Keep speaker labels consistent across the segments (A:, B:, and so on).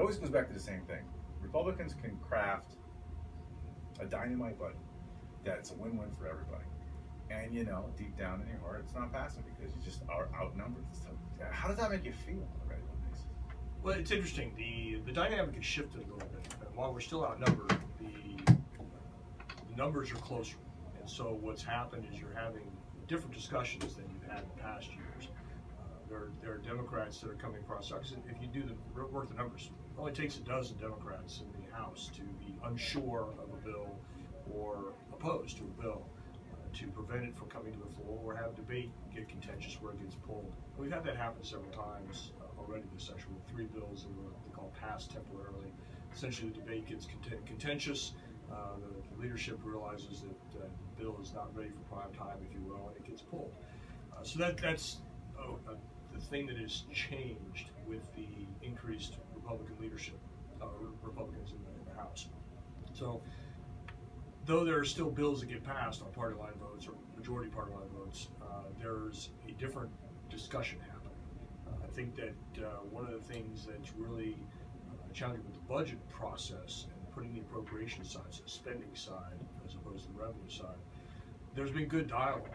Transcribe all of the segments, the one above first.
A: always goes back to the same thing. Republicans can craft a dynamite budget that's a win-win for everybody. And you know, deep down in your heart, it's not passing because you just are outnumbered. So, how does that make you feel on a regular basis?
B: Well, it's interesting. The dynamic has shifted a little bit. And while we're still outnumbered, the numbers are closer. And so what's happened is you're having different discussions than you've had in past years. There are Democrats that are coming across. If you do work the numbers, it only takes a dozen Democrats in the House to be unsure of a bill or opposed to a bill to prevent it from coming to the floor or have debate get contentious where it gets pulled. We've had that happen several times already this session with 3 bills that were called passed temporarily. Essentially, the debate gets contentious. The leadership realizes that the bill is not ready for prime time, if you will, and it gets pulled. So that's the thing that has changed with the increased Republican leadership, Republicans in the House. So, though there are still bills that get passed on party line votes or majority party line votes, there's a different discussion happening. I think that one of the things that's really challenging with the budget process and putting the appropriation side, so the spending side, as opposed to the revenue side, there's been good dialogue.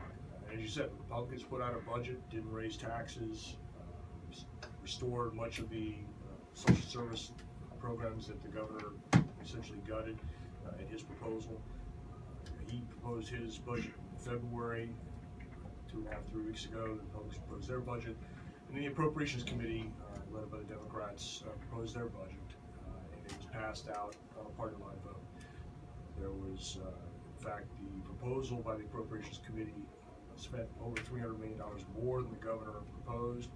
B: As you said, Republicans put out a budget, didn't raise taxes, restored much of the social service programs that the governor essentially gutted in his proposal. He proposed his budget in February, 2.5–3 weeks ago. The Republicans proposed their budget. And then the Appropriations Committee, led by the Democrats, proposed their budget. And it was passed out on a party line vote. There was, in fact, the proposal by the Appropriations Committee spent over $300 million more than the governor proposed.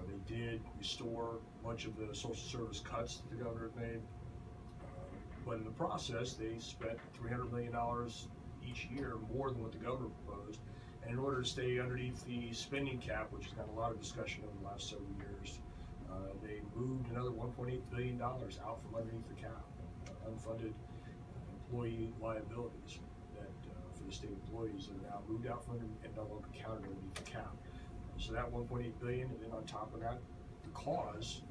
B: They did restore much of the social service cuts that the governor had made. But in the process, they spent $300 million each year more than what the governor proposed. And in order to stay underneath the spending cap, which has got a lot of discussion over the last several years, they moved another $1.8 billion out from underneath the cap, unfunded employee liabilities that for the state employees that are now moved out from under and no longer counted underneath the cap. So that $1.8 billion, and then on top of that, the cause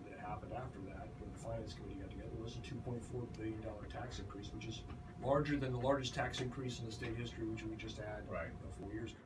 B: that happened after that, when the Finance Committee got together, was a $2.4 billion tax increase, which is larger than the largest tax increase in the state history, which we just had 4 years ago.